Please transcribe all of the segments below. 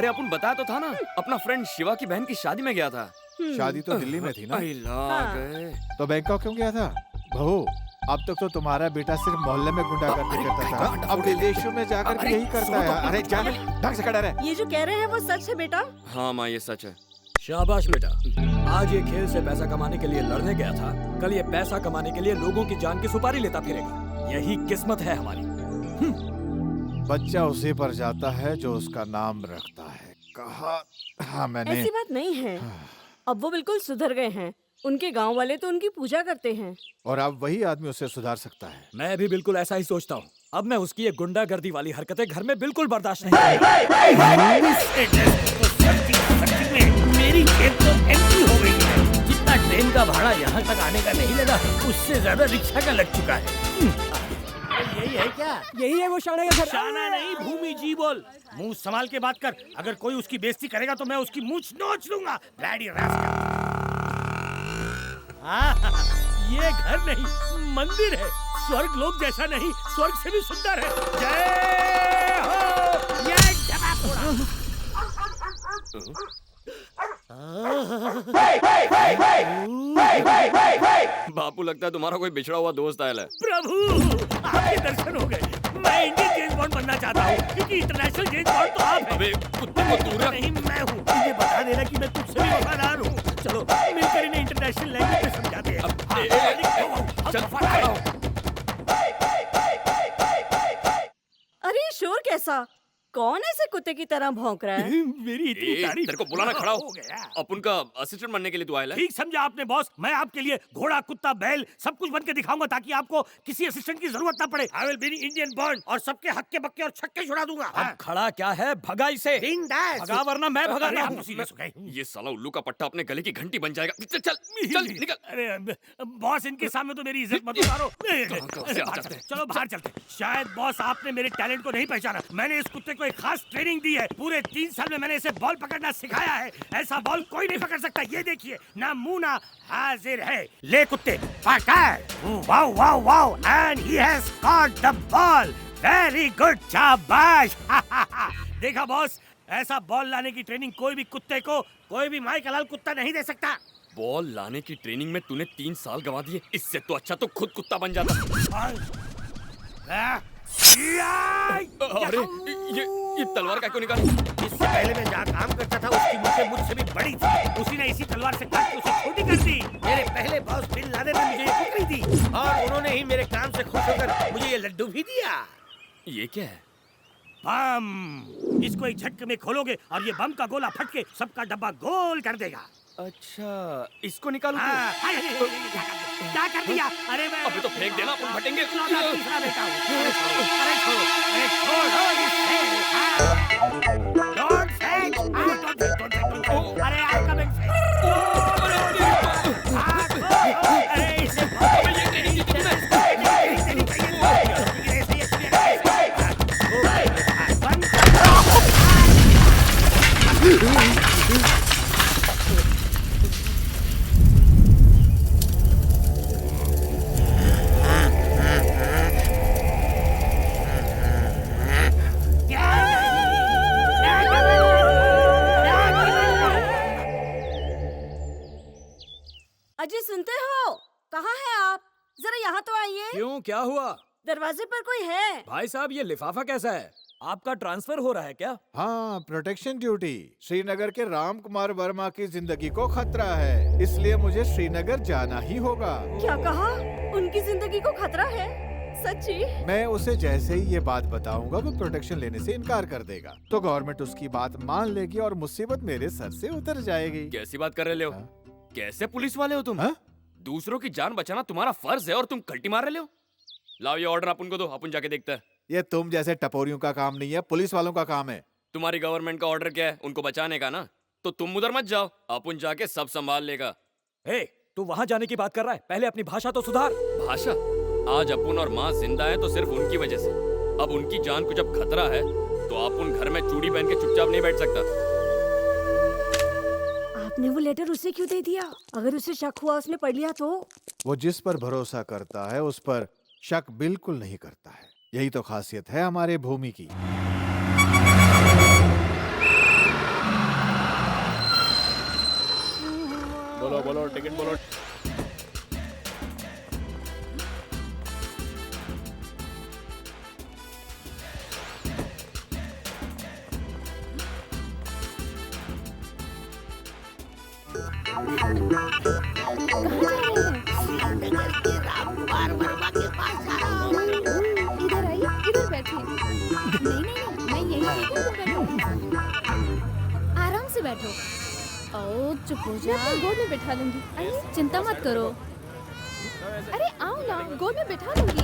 अरे अपन बताया तो था ना, अपना फ्रेंड शिवा की बहन की शादी में गया था। शादी तो दिल्ली में थी ना? गए तो बैंकॉक क्यों गया था? बहू, अब तक तो तुम्हारा बेटा सिर्फ मोहल्ले में गुंडागर्दी करता था, अब विदेशों में जाकर भी यही करता है। अरे जा, ढंग से खड़ा रहे। ये जो कह रहे हैं वो सच है बेटा? हाँ माँ, ये सच है। शाबाश बेटा, आज ये खेल से पैसा कमाने के लिए लड़ने गया था, कल ये पैसा कमाने के लिए लोगों की जान की सुपारी लेता फिरेगा। यही किस्मत है हमारी। बच्चा उसी पर जाता है जो उसका नाम रखता है। कहा हाँ मैंने। ऐसी बात नहीं है, अब वो बिल्कुल सुधर गए हैं। उनके गांव वाले तो उनकी पूजा करते हैं। और अब वही आदमी उसे सुधार सकता है। मैं भी बिल्कुल ऐसा ही सोचता हूँ। अब मैं उसकी ये गुंडागर्दी वाली हरकतें घर में बिल्कुल बर्दाश्त नहीं मेरी जेब तो एम्प्टी हो गई है। जितना ट्रेन का भाड़ा यहाँ तक आने का नहीं लगा, उससे ज्यादा रिक्शा का लग चुका है। यही है क्या? यही है वो शाना का घर। शाना नहीं, भूमि जी बोल। मुंह संभाल के बात कर। अगर कोई उसकी बेइज्जती करेगा तो मैं उसकी मूंछ नोच लूंगा। Bloody rascal. ये घर नहीं, मंदिर है। स्वर्ग लोक जैसा नहीं, स्वर्ग से भी सुंदर है। जय हो। ये बापू, लगता है तुम्हारा कोई बिछड़ा हुआ दोस्त आया है। प्रभु, आपके दर्शन हो गए। मैं इंडियन जेम्स बॉन्ड बनना चाहता हूँ, क्योंकि इंटरनेशनल जेम्स बॉन्ड तो आप हैं। अबे कुत्ते को दूर रख। नहीं, मैं हूँ। मुझे बता देना कि मैं तुझसे भी वफादार हूँ। चलो मिलकर इन्हें इंटरनेशनल लैंग्वेज में समझाते हैं। अरे शोर कैसा? कौन ऐसे कुत्ते की तरह भौंक रहा है? मेरी इतनी तारीफ। तेरे को बुलाना खड़ा हो गया। अपन का असिस्टेंट बनने के लिए तू आया है। ठीक समझा आपने बॉस। मैं आपके लिए घोड़ा, कुत्ता, बैल सब कुछ बन के दिखाऊंगा, ताकि आपको किसी असिस्टेंट की जरूरत ना पड़े। I will be Indian bond और सबके हक्के बक्के और छक्के छुड़ा दूंगा। अब खड़ा क्या है, भगा इसे। भगा वरना मैं भगाना हूँ। ये साला उल्लू का पट्टा अपने गले की घंटी बन जाएगा। चल चल चल निकल। अरे बॉस, इनके सामने तो मेरी इज्जत मत उतारो। चलो बाहर चलते। शायद बॉस आपने मेरे टैलेंट को नहीं पहचाना। मैंने इस कुत्ते को एक खास ट्रेनिंग दी है। पूरे 3 साल में मैंने इसे बॉल पकड़ना सिखाया है। ऐसा बॉल कोई नहीं पकड़ सकता। ये देखिए, ना मुंह ना हाजिर है। ले कुत्ते, पकड़। Wow wow wow, and he has caught the ball. Very good, शाबाश। देखा बॉस, ऐसा बॉल लाने की ट्रेनिंग कोई भी कुत्ते को, कोई भी माई का लाल कुत्ता नहीं दे सकता। बॉल लाने की ट्रेनिंग में तूने 3 साल गवा दिए। इससे तो अच्छा तो खुद कुत्ता बन जाता। अरे ये तलवार का क्यों निकाली? इससे पहले मैं जहाँ काम करता था, उसकी मुझसे मुझसे भी बड़ी थी। उसी ने इसी तलवार से काट के उसे छोटी कर दी। मेरे पहले बॉस बिल लादेन ने मुझे ये कुकरी दी, और उन्होंने ही मेरे काम से खुश होकर मुझे ये लड्डू भी दिया। ये क्या है? बम। इसको एक झटके में खोलोगे और ये बम का गोला फट के सबका डब्बा गोल कर देगा। अच्छा, इसको निकालो। क्या कर दिया? अरे मैं अबे तो फेंक देना, अपन फटेंगे। तीसरा बेटा हूँ। अरे छोड़ो, अरे छोड़ो इसे। Don't fetch. Don't. अरे आपका बैग अरे इसे अजय, सुनते हो? कहाँ हैं आप? जरा यहाँ तो आइए। क्यों, क्या हुआ? दरवाजे पर कोई है। भाई साहब, ये लिफाफा कैसा है? आपका ट्रांसफर हो रहा है क्या? हाँ, प्रोटेक्शन ड्यूटी। श्रीनगर के राम कुमार वर्मा की जिंदगी को खतरा है, इसलिए मुझे श्रीनगर जाना ही होगा। क्या कहा? उनकी जिंदगी को खतरा है? सच्ची? मैं उसे जैसे ही ये बात बताऊंगा, वो प्रोटेक्शन लेने से इनकार कर देगा, तो गवर्नमेंट उसकी बात मान लेगी और मुसीबत मेरे सर से उतर जाएगी। कैसी बात कर रहे हो? कैसे पुलिस वाले हो तुम? दूसरों की जान बचाना तुम्हारा फर्ज है और तुम कल्टी मार रहे हो। लाओ ये ऑर्डर अपन को दो, अपन जाके देखते हैं। ये तुम जैसे टपोरियों का काम नहीं है, पुलिस वालों का काम है। तुम्हारी गवर्नमेंट का ऑर्डर क्या है? उनको बचाने का ना? तो तुम उधर मत जाओ, अपन जाके सब संभाल लेगा। तू वहाँ जाने की बात कर रहा है? पहले अपनी भाषा तो सुधार। भाषा? आज अपन और माँ जिंदा है तो सिर्फ उनकी वजह से। अब उनकी जान को जब खतरा है तो अपन घर में चूड़ी पहन के चुपचाप नहीं बैठ सकता। आपने वो लेटर उसे क्यों दे दिया? अगर उसे शक हुआ उसने पढ़ लिया तो? वो जिस पर भरोसा करता है उस पर शक बिल्कुल नहीं करता है। यही तो खासियत है हमारे भूमि की। बोलो टिकट बोलो। इधर आइए, इधर बैठिए। नहीं मैं यहीं आराम से बैठो। ओ चुप हो जा। मैं गोद में बैठा लूंगी। अरे चिंता मत करो। अरे आओ ना, गोद में बैठा लूंगी।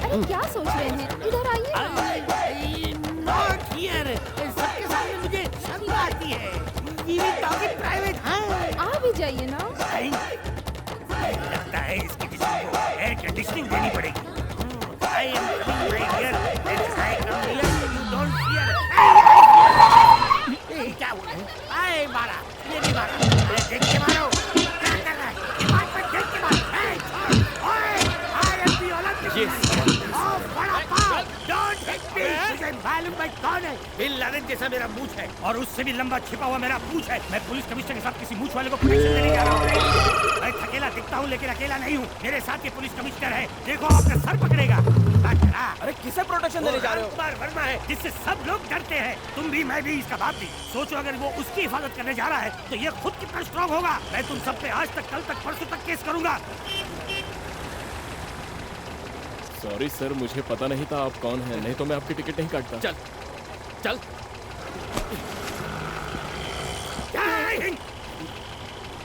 अरे क्या सोच रहे हैं? इधर आइए ना। सबके सामने मुझे शर्म आती है। आ भी जाइए ना। लगता है इसकी किसी को एयर कंडीशनिंग देनी पड़ेगी। I am coming right here. As I come here, you don't fear. क्या हुआ? आए मारा, ये नहीं मारा। अरे देख के मारो। क्या कर रहा है? दिमाग पर देख के मारो। ओए, I am the Olympic. Oh, बड़ा पाव. Don't hit me. तुझे मालूम मैं कौन है? बिन लादेन जैसा मेरा मूंछ है और उससे भी लंबा छिपा हुआ मेरा पूंछ है। मैं पुलिस कमिश्नर के साथ किसी मूंछ वाले को प्रोटेक्शन देने जा रहा हूँ। मैं थकेला दिखता हूँ लेकिन अकेला नहीं हूँ। मेरे साथ ये पुलिस कमिश्नर है। देखो आपका सर पकड़ेगा। अरे किसे प्रोटेक्शन देने जा रहे हो? कुमार वर्मा है जिससे सब लोग डरते हैं। तुम भी, मैं भी, इसका बाप भी। सोचो अगर वो उसकी हिफाजत करने जा रहा है तो ये खुद कितना स्ट्रॉन्ग होगा। मैं तुम सब पे आज तक, कल तक, परसों तक केस करूंगा। सॉरी सर, मुझे पता नहीं था आप कौन हैं, नहीं तो मैं आपकी टिकट नहीं काटता। चल चल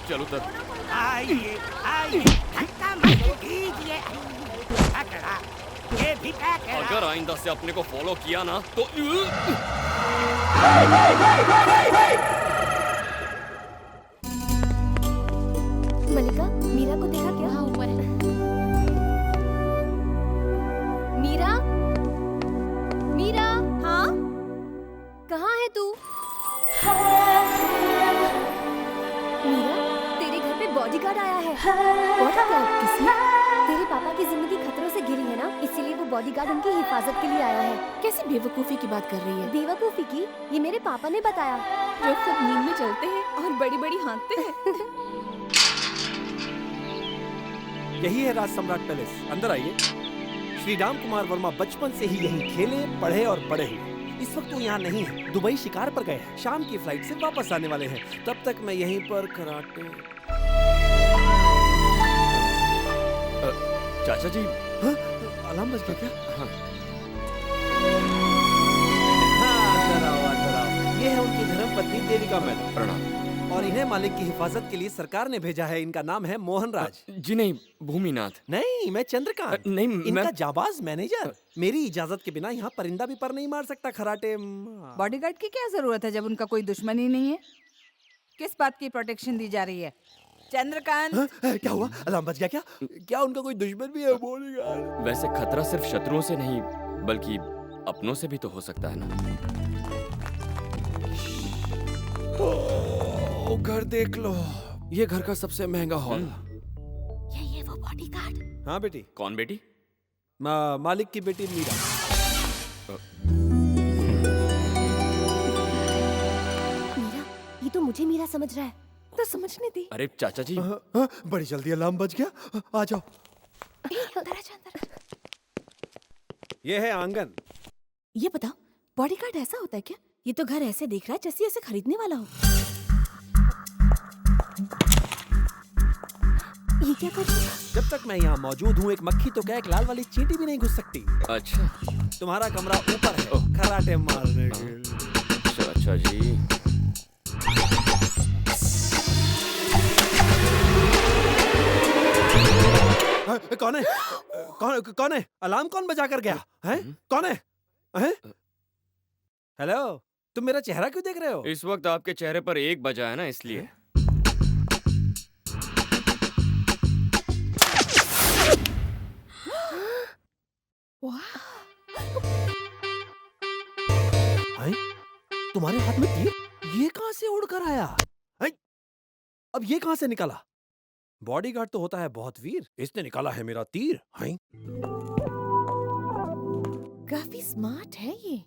चलो तर। आइए आइए, धक्का मत कीजिए। पकड़ा, ये भी पकड़ा। अगर आइंदा से अपने को फॉलो किया ना तो मलिका, मीरा को देखा क्या? हाँ, ऊपर है। मीरा, मीरा। हाँ, कहाँ है तू? मीरा, तेरे घर पे बॉडीगार्ड आया है। बॉडीगार्ड? किसने? तेरे पापा की जिंदगी खतरों से घिरी है ना, इसीलिए वो बॉडीगार्ड उनकी हिफाजत के लिए आया है। कैसी बेवकूफी की बात कर रही है? बेवकूफी की? ये मेरे पापा ने बताया। जो खुद नींद में चलते हैं और बड़ी बड़ी हाँकते हैं। यही है राज सम्राट पैलेस। अंदर आइए। श्री राम कुमार वर्मा बचपन से ही यहीं खेले, पढ़े और बड़े हुए। इस वक्त वो यहाँ नहीं है, दुबई शिकार पर गए हैं। शाम की फ्लाइट से वापस आने वाले हैं। तब तक मैं यहीं पर कराटे। चाचा जी। हाँ? अलार्म बज गया क्या? हाँ। अंदर आओ। ये है उनकी धर्मपत्नी देविका मैडम। प्रणाम। और इन्हें मालिक की हिफाजत के लिए सरकार ने भेजा है। इनका नाम है मोहन राज। जी नहीं, भूमिनाथ। नहीं, मैं चंद्रकांत। नहीं, इनका जाबाज मैनेजर। मेरी इजाजत के बिना यहाँ परिंदा भी पर नहीं मार सकता। खराटे। बॉडीगार्ड की क्या जरूरत है जब उनका कोई दुश्मन ही नहीं है? किस बात की प्रोटेक्शन दी जा रही है? चंद्रकांत। क्या हुआ? अलार्म बज गया क्या? क्या उनका कोई दुश्मन भी है? बॉडीगार्ड। वैसे खतरा सिर्फ शत्रुओं से नहीं बल्कि अपनों से भी तो हो सकता है ना। घर देख लो, ये घर का सबसे महंगा हॉल। ये वो बॉडीगार्ड। हाँ बेटी। कौन बेटी? मालिक की बेटी मीरा। मीरा, ये तो मुझे मीरा समझ रहा है। तो समझने दी। अरे चाचा जी। बड़ी जल्दी अलार्म बज गया। आ जाओ। अंदर आ जा, अंदर। ये है आंगन। ये बताओ, बॉडीगार्ड ऐसा होता है क्या? ये तो घर ऐसे देख रहा है जैसे ऐसे खरीदने वाला हो। ये क्या कर रही है? जब तक मैं यहाँ मौजूद हूँ, एक मक्खी तो क्या, एक लाल वाली चींटी भी नहीं घुस सकती। अच्छा, तुम्हारा कमरा ऊपर है, खराटे मारने के लिए। चाचा जी। कौन है? कौन है? अलार्म कौन बजा कर गया है? कौन है? हेलो, तुम मेरा चेहरा क्यों देख रहे हो? इस वक्त आपके चेहरे पर 1 बजा है ना, इसलिए। तुम्हारे हाथ में तीर? ये कहां से उड़कर आया? अब ये कहां से निकला? बॉडीगार्ड तो होता है बहुत वीर, इसने निकाला है मेरा तीर। काफी स्मार्ट है ये।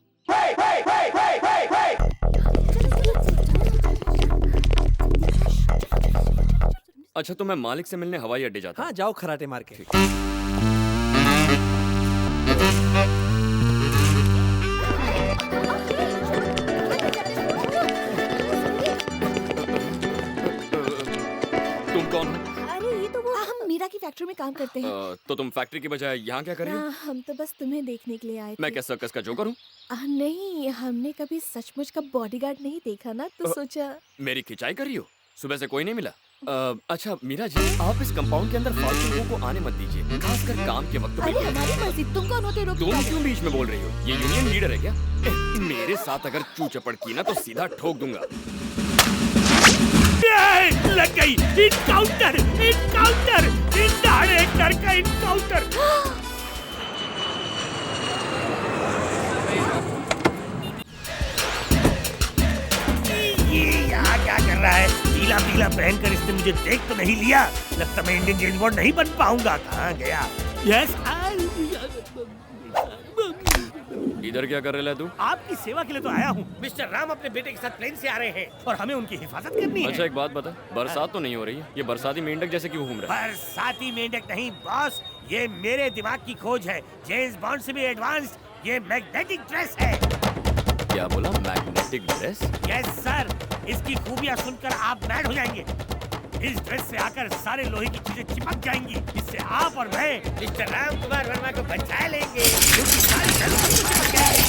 अच्छा तो मैं मालिक से मिलने हवाई अड्डे जाता हाँ जाओ खराटे मार के। तुम कौन हो? अरे ये तो वो हम मीरा की फैक्ट्री में काम करते हैं। तो तुम फैक्ट्री की बजाय यहाँ क्या कर रही हो? हम तो बस तुम्हें देखने के लिए आए थे। मैं क्या सर्कस का जोकर हूँ? नहीं, हमने कभी सचमुच का बॉडीगार्ड नहीं देखा ना, तो सोचा। मेरी खिंचाई कर रही हो? सुबह से कोई नहीं मिला? अच्छा मीरा जी, आप इस कंपाउंड के अंदर फालतू लोगों को आने मत दीजिए, खासकर काम के वक्त अरे पे। हमारी मर्जी, तुम कौन होते हो? तुम क्यों बीच में बोल रही हो? ये यूनियन लीडर है क्या? मेरे साथ अगर चू चपड़ की ना तो सीधा ठोक दूंगा। लग गई। इनकाउंटर, इनकाउंटर, इन दाढ़े कर का इनकाउंटर। ये यहाँ क्या कर रहा है? पीला पीला पहनकर इसने मुझे देख तो नहीं लिया। लगता मैं इंडियन जेम्स बॉन्ड नहीं बन पाऊंगा। कहाँ गया? यस, इधर क्या कर रहे है तू? आपकी सेवा के लिए तो आया हूँ। मिस्टर राम अपने बेटे के साथ प्लेन से आ रहे हैं और हमें उनकी हिफाजत करनी है। अच्छा एक बात बता, बरसात तो नहीं हो रही है, ये बरसाती मेंढक जैसे क्यों घूम रहा है? बरसाती मेंढक नहीं बॉस, ये मेरे दिमाग की खोज है। जेम्स बॉन्ड से भी एडवांस्ड ये मैग्नेटिक ड्रेस है। क्या बोला? Magnetic dress? यस सर, इसकी खूबियाँ सुनकर आप मैड हो जाएंगे। इस ड्रेस से आकर सारे लोहे की चीजें चिपक जाएंगी। इससे आप और मैं मिस्टर राम कुमार वर्मा को बचा लेंगे, क्योंकि सारी जरूरत चिपक जाएगी।